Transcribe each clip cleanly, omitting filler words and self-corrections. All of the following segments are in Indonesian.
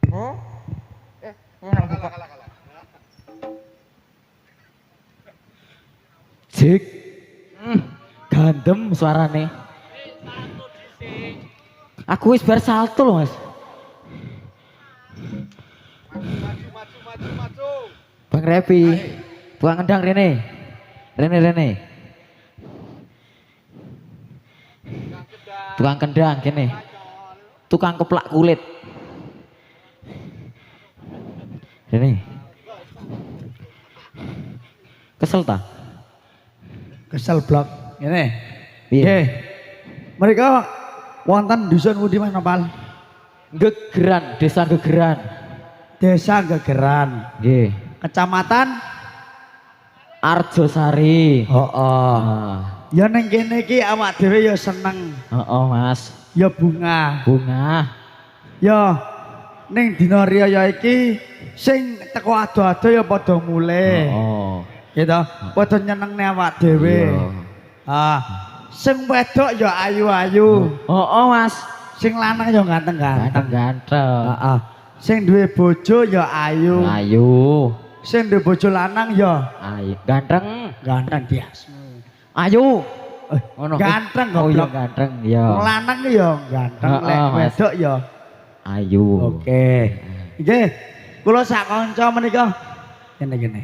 Oh, kalah, kalah, kalah. Jik. Gandem suarane. Aku wis bar salto loh, Mas. Maju, maju, maju, maju. Bang Repi. Buang kendang Rene. Rene Rene. Tukang kendang kene. Tukang keplak kulit. Rene. Kesel ta? Kesel blok ini. Piye? Nggih. Mereka wonten dusun pundi Mas Nopal? Gegeran, desa Gegeran. Desa Gegeran, Nggih. Kecamatan. Arjosari. Oh. Ah. Ya ning kene iki awak dhewe ya seneng. Oh, Mas. Ya bunga. Bunga. Ya ning dina riyaya iki sing teko ado-ado ya padha mule. Oh. Gitu. Padha nyenengne awak dhewe. Iya. Ah. Sing wedok ya ayu-ayu. Oh, Mas. Sing lanang ya ganteng-ganteng. Ganteng. Heeh. Sing duwe bojo ya ayu. Ayu. Sing duwe bojo lanang ya Ayu. Ganteng. ganteng biasa. Ayu. Oh, ganteng Oh iya goblok. ganteng ya. Wong lanang ya ganteng, Heeh, lek Mas. wedok ya. Ayu. Oke. Nggih. Kula sak kanca menika ngene-ngene.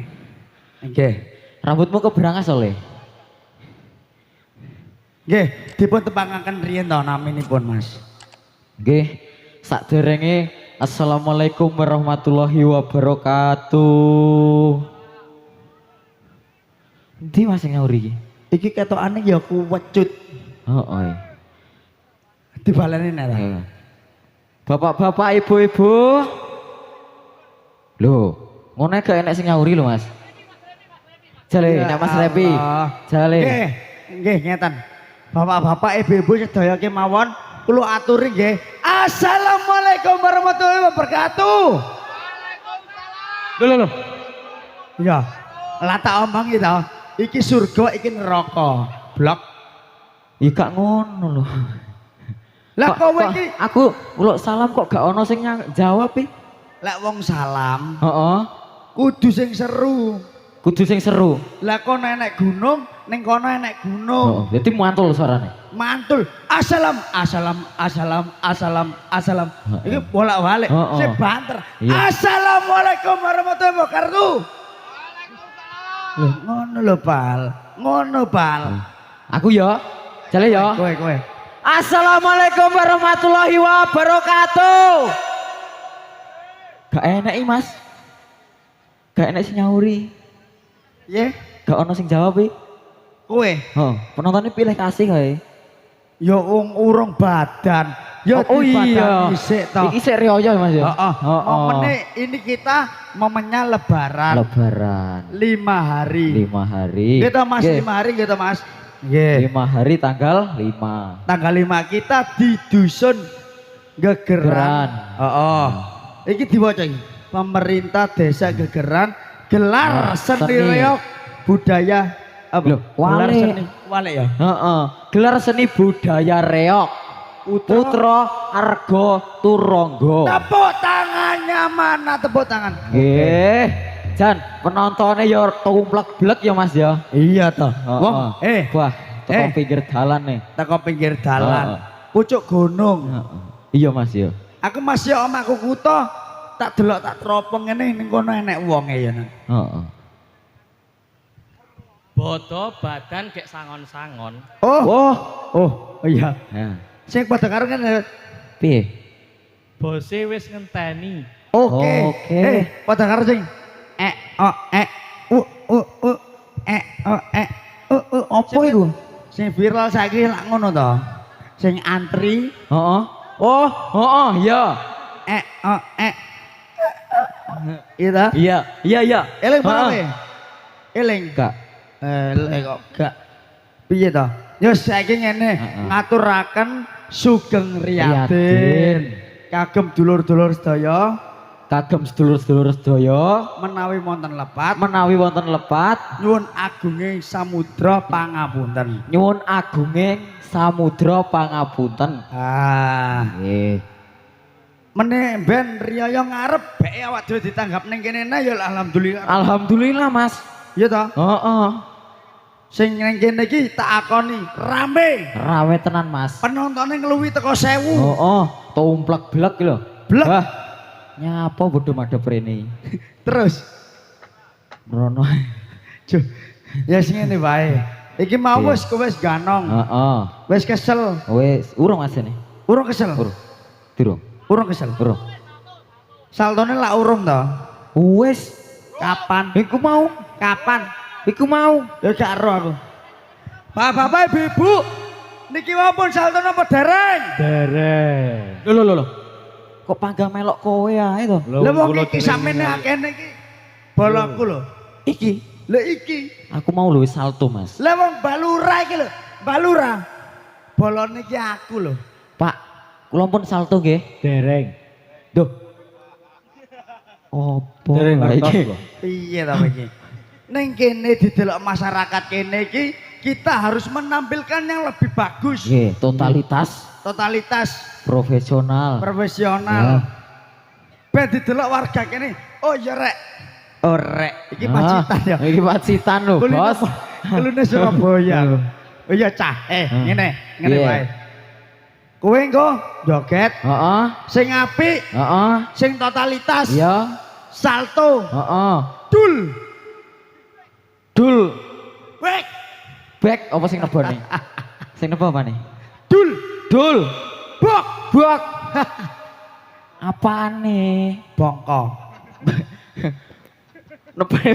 Nggih. Rambutmu keberangas oleh. Nggih, dipun tepangaken riyen to naminipun, Mas. Nggih. Sakderenge Assalamualaikum warahmatullahi wabarakatuh. Ndi Mas sing nyauri iki? Iki ketokane ya kuwecut. Heeh. Dibaleni nek ta. Bapak-bapak, ibu-ibu. Loh, ngono gak enek sing nyauri lho, Mas. Jale, Ya nek Mas Repi. Allah. Jale. Nggih, nggih ngeten. Bapak-bapak, ibu-ibu sedaya kemawon kula aturi nggih. Assalamualaikum warahmatullahi wabarakatuh. Loh. Iya. Lah tak omongi to. Iki surga, iki neraka. Blok. Ya gak ngono lho. Lah kowe iki aku uluk salam kok gak ono sing jawab iki. lek wong salam Heeh. kudu sing seru. Kudu sing seru. Lah kono enek gunung, ning kono enek gunung. Heeh. Dadi mantul suarane. Mantul. Assalam, assalam, assalam, assalam, assalam. Iki bolak-balik. Oh, oh. Sing banter. Iya. Assalamualaikum warahmatullahi wabarakatuh. Loh, ngono lho, Pal. Ngono, Pal. Aku ya. Jale ya. Kowe. Assalamualaikum warahmatullahi wabarakatuh. Gak enak iki, Mas. Gak enak sing nyauri. Ye, Gak ono sing jawab iki. kowe. Heeh. Penontonnya pilih kasih kae. Ya wong urung badan. Ya Oh iya. Isik to. Iki sik riyo ya, Mas ya. Heeh. Momennya ini kita momennya lebaran. Lebaran. 5 hari. 5 hari. Kita Mas Nggih. 5 hari gitu Mas. Nggih. 5 hari tanggal 5. Tanggal 5 kita di dusun Gegeran. Gegeran. Heeh. Iki diwaca iki. Pemerintah Desa Gegeran gelar seni seni. reok budaya apa? Loh, Gelar wale. seni wale ya. Heeh. Gelar seni budaya reok. Putra Argo Turangga. Tepuk tangannya mana tepuk tangan? Nggih. Jan, penontonnya ya tumplek-blek ya Mas ya. Iya toh. Heeh. Wong, Wah, teko eh. pinggir dalan nih. teko pinggir dalan. Heeh. Pucuk gunung. Heeh. Iya Mas ya. Aku masih omaku kuto tak delok tak teropong ngene ning kono enek wonge ya. Heeh. Bodo badan kayak sangon-sangon. Oh iya. Ya. Sing padha karo ngene. Piye? Bose wis ngenteni. Oke. Oke. Padha karo sing Apa iku? Sing viral saiki lak ngono to. Sing antri Heeh. Oh, heeh, iya. Iya. Iya, iya, iya. Eling Heeh. apa? Eling. Gak. Eling kok gak. Piye to? Ya saiki ngene, Heeh. ngaturaken sugeng Riyadin. riyadin. Kagem dulur-dulur sedaya Kagem sedulur-sedulur sedaya menawi wonten lepat menawi wonten lepat nyuwun agunging samudra pangapunten. nyuwun agunging samudra pangapunten. Ah, Nggih. Meneh ben riyaya ngarep beke awak dhewe ditanggap ning kene ya alhamdulillah. Alhamdulillah Mas. Iya toh? Heeh. Sing ning kene iki tak akoni rame. Rame tenan Mas. Penontonnya ngeluwi teko 1000. Oh, tumplek-blek lho. Blek. Wah. Nyapa bodoh madhep rene. Terus Merono. Juh, ya sing ngene wae. Iki mau Iya. wis kowe wis ganong. Heeh. Wis kesel. Wis urung Mas ini. Urung kesel. Urung. Durung. Urung kesel. Urung. Saltone lak urung to. Wis. Kapan? Iku mau. Kapan? Iku mau. Ya gak ero aku. Bapak-bapak, ibu-ibu, niki wapun saltone apa dereng? Dereng. Lho. Kok pangga melok kowe ae to? Lah wong iki samene akene iki. Bolongku lho. Iki. Lah iki. Aku mau luwih salto Mas. Lah wong balura iki lho. Balura. Bolone iki aku lho. Pak, kula pun salto nggih. Dereng. Duh. Opo Dereng lha ngertos iki? lho. Piye ta iki? Ning kene didelok masyarakat kene iki kita harus menampilkan yang lebih bagus. Nggih, totalitas Totalitas profesional. profesional. Ben didelok warga kene. Oh ya rek. Oh rek. Iki Pacitan ya. Iki Pacitan lho, Bos. Kulune Surabaya. Oh iya cah. Ngene Iya. wae. Kowe engko joget Heeh. sing apik, Heeh. sing totalitas, Iya. salto, Heeh. dul. Dul. Wek, Back apa sing nebone? Sing nebo apa nih? dul, Dul. bok, Bok. Apane? bongko. Nebone.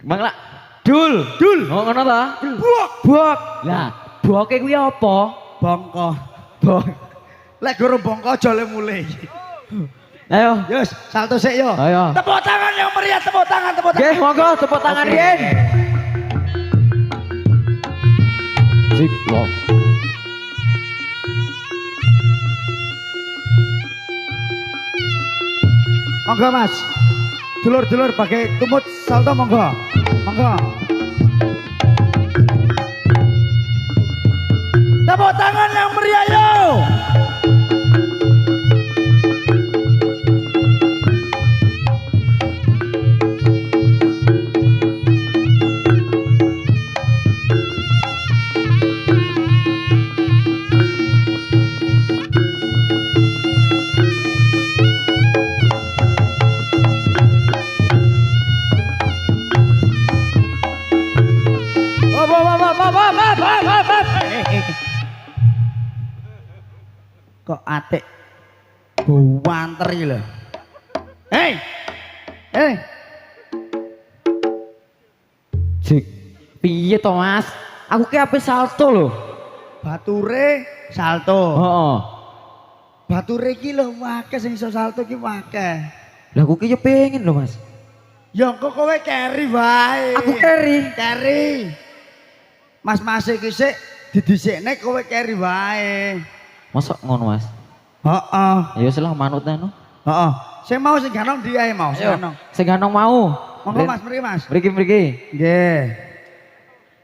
Mangla. Dul. Dul, Oh ngono ta? bok, Bok. Lah, boke kuwi apa? bongko. Bok. Lek guru bongko aja le mulai. Ayo. Yus, salto sik yo. Ayo. Tepuk tangan yang meriah, tepuk tangan, tepuk tangan. Oke, monggo tepuk tangan Oke. Rin. Sip, wow. Monggo Mas. Dulur-dulur pakai tumut salto monggo. Monggo. Tepuk tangan yang meriah yo. Kok atik buanter iki lho. Hei. Hei. Sik. Piye to, Mas? Aku ki ape salto lho. Bature salto. Heeh. Bature iki lho akeh sing iso salto ki akeh. Lah aku ki yo pengen lho, Mas. Ya kok kowe carry wae. Aku carry. Carry. Mas-mas iki sik didhisikne kowe carry wae. Mosok ngono, Mas? Heeh. Ya wis lah manut anu. Heeh. Sing mau sing ganong dia ae mau, sing Ayo. ganong. Sing ganong mau. Monggo Mas, mriki Mas. Mriki. Nggih.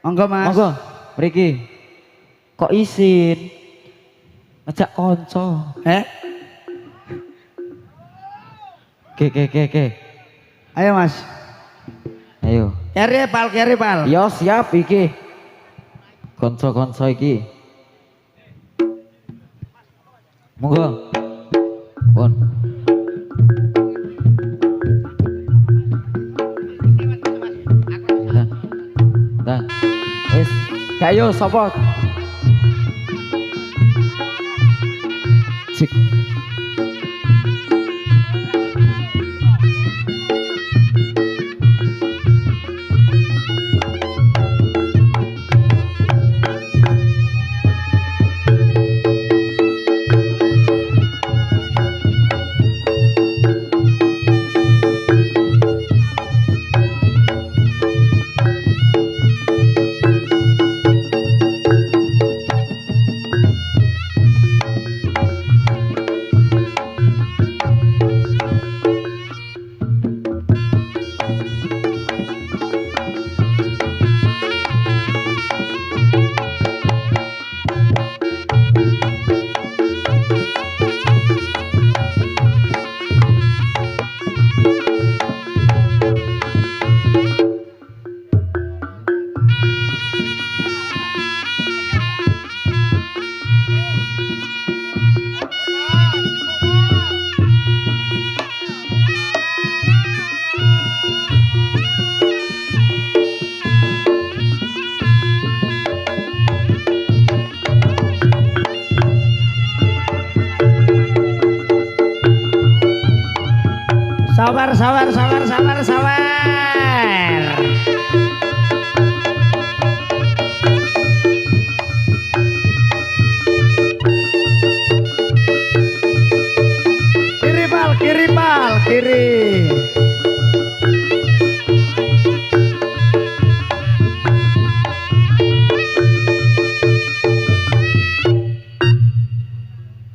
Monggo Mas. Monggo. Mriki. Kok isin? Ngajak konco. Ke. Ayo Mas. Ayo. Carry pal. Yo siap iki. Konco-konco iki. Monggo. Pun. Dah. Wis. Kayo sapa? Cik. Sabar, sabar, sabar, sabar, sabar. Kiri pal, kiri pal, kiri.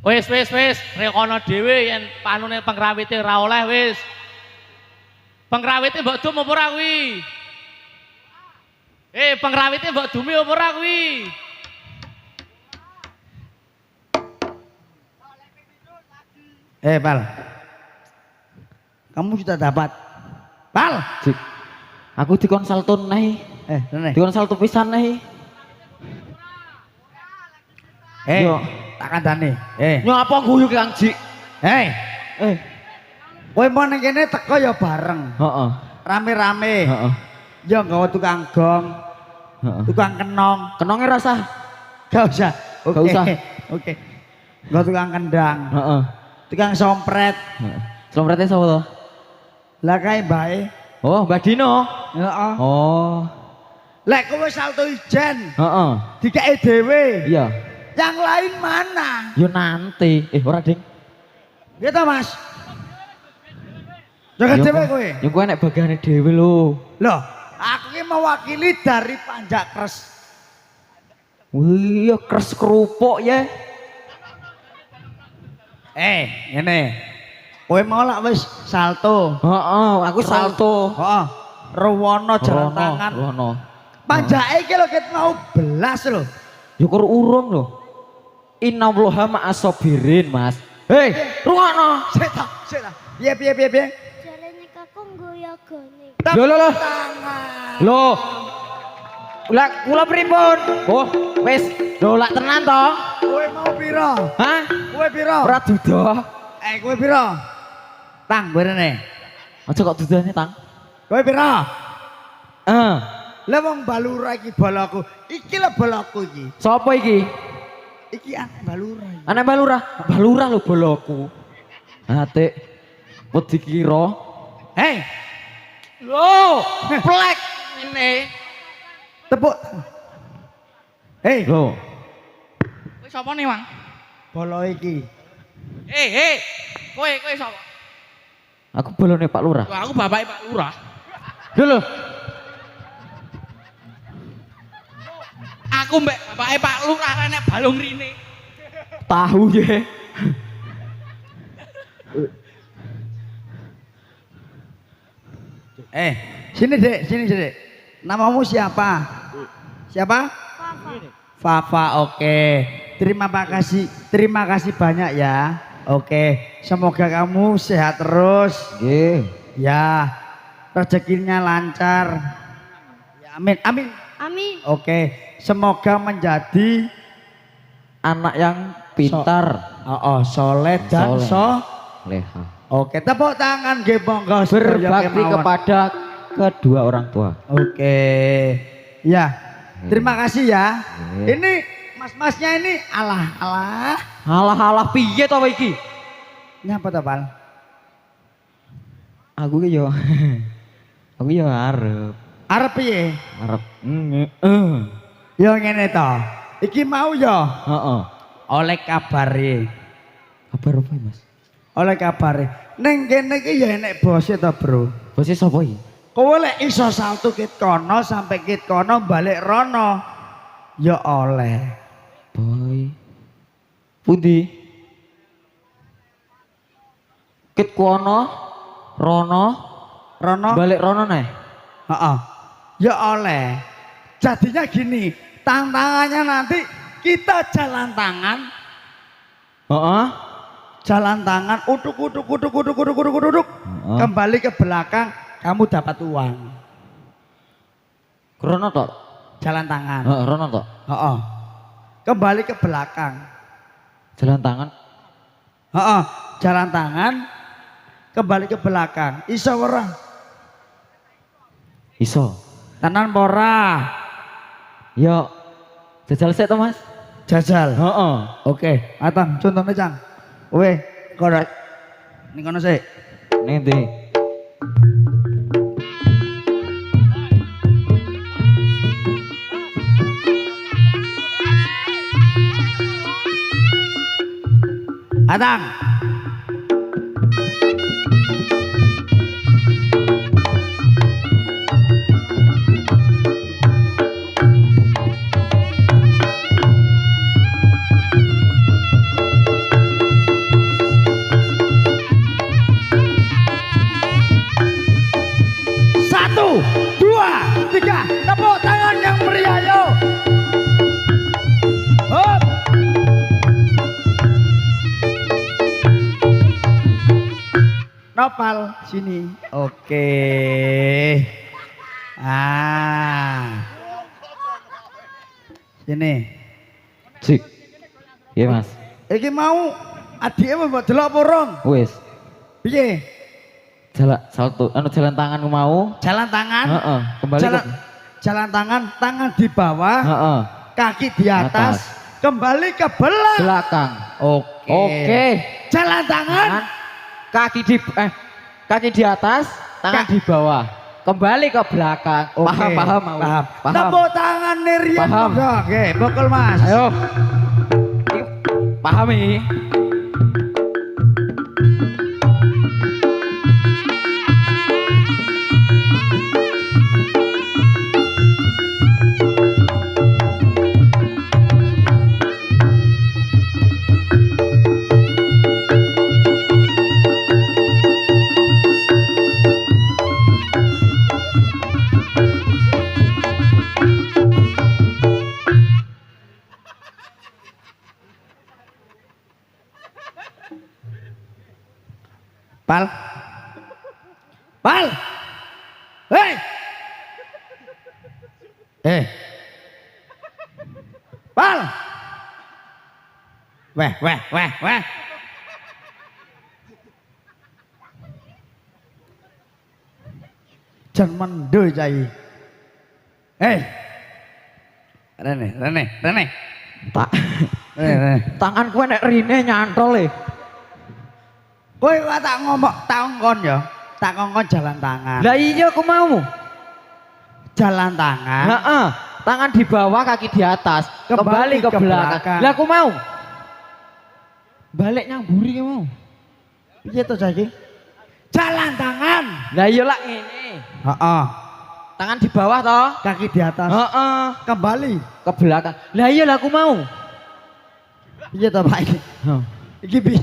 Wis, rekono dhewe yen panune pengrawite ora oleh wis. Pengrawite mbok dum apa ora kuwi? Pengrawite mbok dumi apa ora kuwi? Pal. Kamu sudah dapat. Pal. Cik. Aku dikonsultun nih. Rene. Dikonsultu pisan nih. Yo. Tak kandhani. Nyo apa guyu ki Kang Jik? Eh, kowe mau ning kene teko ya bareng. Heeh. Rame-rame. Heeh. Ya nggawa tukang gong, Heeh. tukang kenong. Kenonge rasa. Gak usah. Gak usah. Oke. Nggawa tukang kendang, Heeh. tukang sompret. Heeh. Slomprete sapa to? Lah kae bae. Oh, Mbak Dino. Heeh. Oh. Lek kowe salto ijen, Heeh. dikeke dhewe. Iya. Yang lain mana? Yo nanti. Ora Ding. Gitu Mas. Jaga dhewe kowe. Yo kowe nek bagane dhewe lho. Loh, aku ki mewakili dari Panjak Kres. Wih, ya kres kerupuk ya. Ngene. Kowe mau lak wis salto. Heeh, aku salto. Heeh. Rewono jalan Rono, tangan. Rono. Panjake iki lho ket mau belas lho. Yo kur urung lho. Innallaha ma'as-sabirin, Mas. Hei, rungokno. Sik ta, sik ta. Piye? Jarene kakung goyagane. Lho. Tangan. Lho. Lah kula pripun? Oh, wis. Lho lak tenan to? Kowe mau pira? Hah? Kowe pira? Ora dudah. Kowe pira? Tang berene. Aja kok dudane, Tang. Kowe pira? Lah wong Balura iki balaku. Iki lho balaku iki. Sopo iki? Iki anak Balura. Anak Balura. Balura lho boloku. Ate. Wet dikira. Hei, Lho, plek ini. tepuk. Hei, Lho, Kowe sapa nih, Mang? bolo iki. Kowe sapa? aku bolone Pak Lurah. Wah, aku bapake Pak Lurah. Lho. Aku mbek bapake Pak Lurah nek balung rine. Tahu ya. Sini Dek. Namamu siapa? Siapa? Fafa, oke. Terima kasih banyak ya. Oke, semoga kamu sehat terus. Nggih. Ya, rezekinya lancar. Ya, amin. Amin. Oke, semoga menjadi Anak yang pintar. soleh dan Leha. Oke, tepuk tangan nggih monggo sedaya Berbakti kemawon. kepada kedua orang tua. Oke. Ya. Terima kasih ya. Iya. Ini mas-masnya ini alah. Halah piye to iki? Nyapa to, Pal? Aku ki yo. Aku yo arep. Arep piye? Arep. Yo ngene to. Iki mau yo Heeh. oleh kabare. Kabar apa, Mas? Oleh kabare. Ning kene iki ya enek bose to, Bro. Bose sapa iki? Kowe lek iso salto kit kono sampai kit kono balik rono. Ya oleh. Boy. Pundi? Ket kono, rono, Rono. balik rono neh. Heeh. Ya oleh. Jadinya gini, tantangannya nanti kita jalan tangan, Heeh. jalan tangan, uduk. Heeh. Kembali ke belakang, kamu dapat uang. Rono tok. Jalan tangan. Heeh, rono tok. Heeh. Kembali ke belakang. Jalan tangan. Heeh. Jalan tangan, kembali ke belakang. Iso ora? Iso. Tenan ora? Yo. Jajal sik to, Mas. Jajal. Heeh. Oke, Atang, contohnya Cang. Kowe, kono. Ning kono sik. Ning ndi? Batang. Satu, dua, tiga, tepuk tangan yang meriah yo. Hop. Nopal sini. Oke. Sini. Cik. Iya Mas. Iki mau adike mbok delok apa urung? Wis. Piye? Jalan tanganku mau. Jalan tangan. Heeh, kembali jalan, ke jalan tangan, tangan di bawah, heeh, kaki di atas, kembali ke belakang. Oke. Oke. Jalan tangan, Kaki di atas, tangan di bawah. Kembali ke belakang. Oke. Paham mau. Paham. Tepuk tangan Nerian. Paham. Oke, bokol Mas. Ayo. Pahami. Pal. Pal. Hei. Pal. Weh. Jangan mendul cai. Rene. Tak. Rene. Tanganku nek rine nyantol e. Kowe tak ngomong, tak ngongkon ya. Tak ngongkon jalan tangan. Lah iya aku mau. Jalan tangan. Heeh. Tangan di bawah, kaki di atas. Kembali ke belakang. Lah aku mau. Balik nyamburi ki mau. Piye to saiki? Jalan tangan. Lah iya lak ngene. Heeh. Tangan di bawah toh. Kaki di atas. Heeh. Kembali Ke belakang. Lah iya lah aku mau. piye to Pak iki? Heh. Iki piye?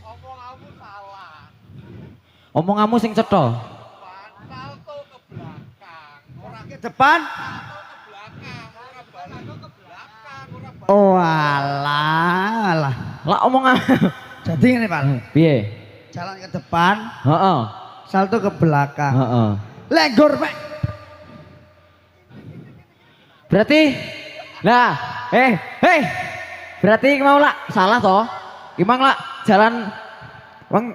Omonganmu salah. Omonganmu sing cetha. Salto ke belakang. Ora Ke depan. ke belakang. Ora balik ke belakang. Ora balik. Oh alah. Lah omongan. Jadi ngene Pak. Piye? Jalan ke depan, Heeh. salto ke belakang. Heeh. Lenggor Pak. Berarti lah, berarti mau lah salah toh? Gimang lah jalan, bang,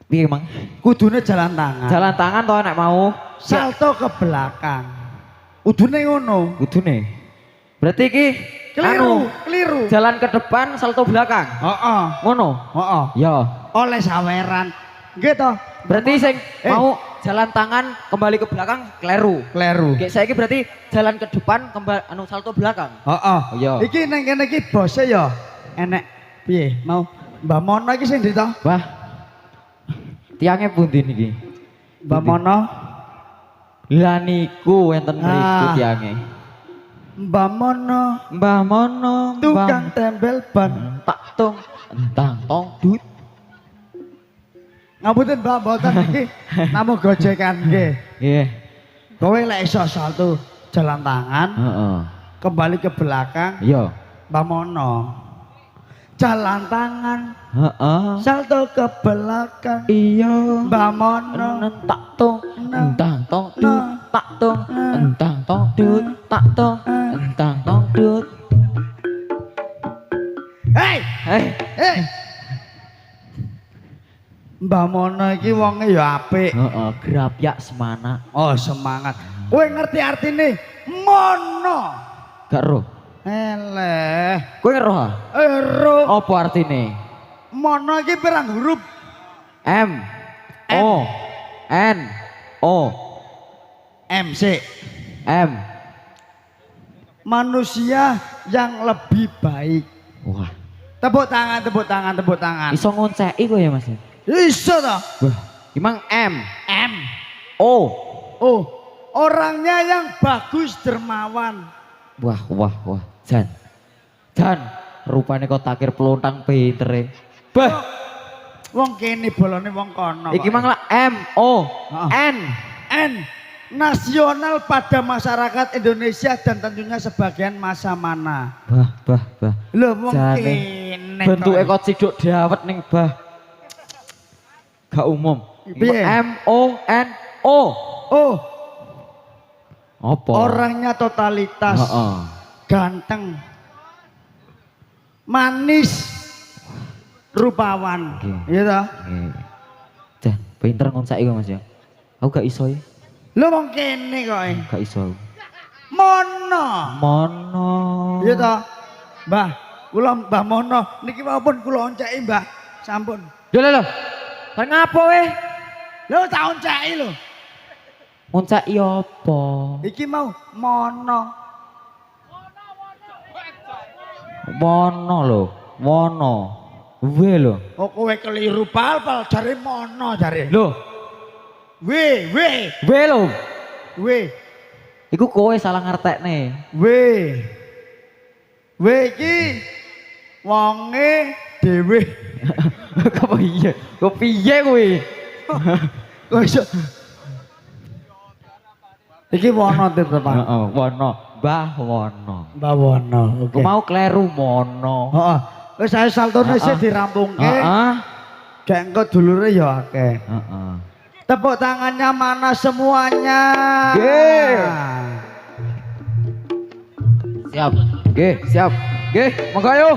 piye mang? Kudune jalan tangan. Jalan tangan toh nek mau Salto ke belakang. Udune ngono. kudune. Berarti ki Keliru. jalan ke depan, salto belakang. Heeh. Ngono. Heeh. Ya. Oleh saweran. Nggih to? Berarti sing mau jalan tangan kembali ke belakang kleru. Kleru. Kayak saya berarti jalan ke depan kembali salto belakang. Heeh. Iya. Iki nang kene iki bose ya enek piye mau Mbak Mono iki sing ndi to? Wah. Tiangnya pundi niki? Mbak Mono, Lah niku enten mriku Ah. tiange. Mbak Mono, Mbah Mono, tukang tembel ban. tak tong entang tong dut. Ngapunten Mbak, mboten iki namung gojekan nggih. Nggih. Kowe lek iso salto jalan tangan, Heeh. kembali ke belakang, Iya. Mbak Mono. Jalan tangan, Heeh. salto ke belakang, Iya. Mbak Mono. Tak tong entang tong dut. Tak tong entang tong dut. Tak tong entang tong dut. Hei, Eh. Mbak Mono iki wonge ya apik. Heeh, grapyak semana. Oh, semangat. Kowe ngerti artine mono? Gak roh. Eleh. Kowe ngeroh? Ah? Ero. Apa artine? Mono iki pirang huruf? M O N O MC. M. Manusia yang lebih baik. Wah, Tepuk tangan, tepuk tangan, tepuk tangan. Iso ngonceki kowe ya Mas. Iso toh. Wah, Imang M. M. O. Oh, orangnya yang bagus dermawan. Wah, wah, wah. Jan. Jan, rupane kok takir pelontang pintere. Bah, Wong kene bolone wong kono. iki mang lah M O N. N nasional pada masyarakat Indonesia dan tentunya sebagian masa mana. Bah. Lho wong Jane. kene. Bentuke kok ciduk dawet ning bah. Gak umum. Piye? M O N O. Oh, Apa? orangnya totalitas. Heeh. Ganteng. Manis. Rupawan. Oke. Iya toh? Nggih. Jan, pinter ngonceki kok Mas ya. Aku gak iso ya. Lho wong kene kok. Gak iso. Mono. Mono. Iya toh? Mbah, kula Mbah Mono niki maupun kula onceki Mbah. Sampun. Lho. Kan ngapo weh? Lho tak onceki lho. Ngonceki apa? Iki mau Mono. Mono lho. Mono. We lho. Oh kowe keliru pal jare Mono jare. Lho, We. we lho. We. Iku kowe salah ngertekne. We iki wonge dhewe. Kok iya? Kok piye kowe? Kok iso? Iki Wono Pak. Heeh, Wono. Mbah Wono. Mbah Wono. Aku mau kleru Mono. Heeh. Wis saya saltone sih dirampungke. Heeh. Gek engko dulure ya akeh. Heeh. Tepuk tangannya mana semuanya? Nggih. Siap. Nggih, siap. Nggih, monggo ayo.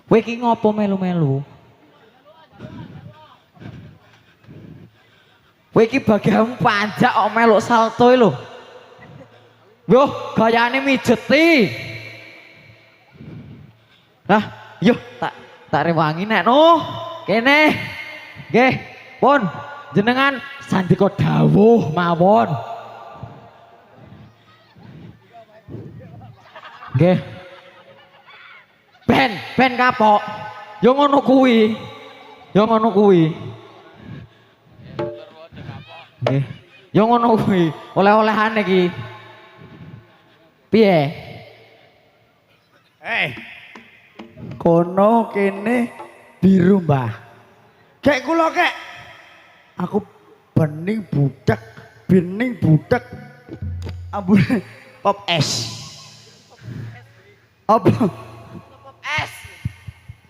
Kowe iki ngopo melu-melu? Kowe iki bagianmu panjak kok meluk salto lho. Yo, gayane mijeti. Nah, yo tak rewangi nek no. Kene. Nggih, pun jenengan sandika dawuh mawon. Nggih. Ben kapok. Yo ngono kuwi. Nggih. Yo ngono kuwi. Oleh-olehan iki. Piye? Kono kene biru Mbah. Kek kula kek. Aku bening budak. Ambune pop es. Apa? Pop es.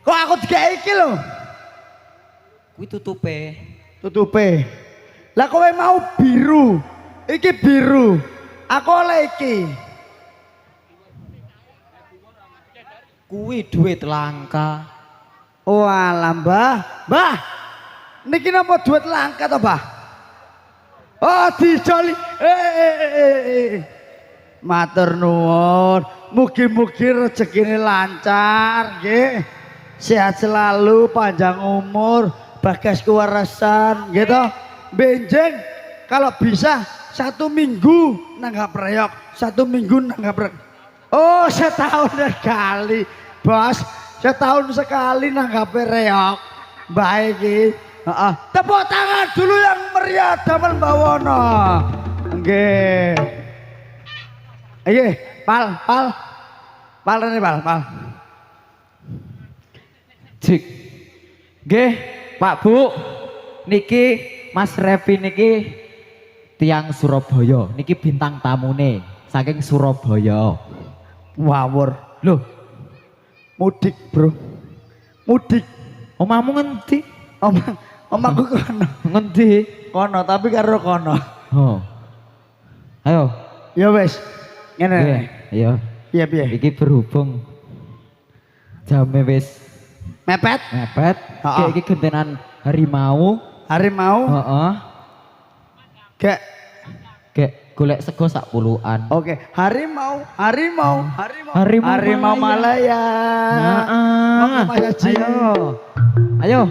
Kok aku digawe iki lho? Kuwi tutupe. Lah kowe mau biru. Iki biru. Aku oleh iki. Kuwi duit langka. Walah Mbah. Niki napa duit langka to, Mbah? Oh, dijoli. Matur nuwun. Mugi-mugi rezekine lancar, nggih. Sehat selalu, panjang umur, bagas kewarasan, gitu. Benjeng kalau bisa 1 minggu nanggap reok, 1 minggu nanggap reok. Oh, setahun sekali, bos. Setahun sekali nanggap reok. Baik, tepuk tangan dulu yang meriah damel Mbah Wono. Nggih. Pal rene pal. Cik. Nggih, Pak Bu. Niki Mas Revi niki tiang Surabaya. Niki bintang tamune saking Surabaya. Wawur. Loh, Mudik, Bro. Mudik. omahmu ngendi? Omahku kono. Ngendi? Kono tapi karo kono. Oh. Ayo. Ya wis. Ngene. Nggih, ayo. Iya piye? Iki berhubung jame wis Mepet. mepet. Ha-ha. Iki gentenan harimau. Harimau. Heeh. Gek. Gek golek sego sak puluhan. Oke, harimau. Harimau Malaya. Heeh. Monggo, Mas Haji. Ayo. Ayo.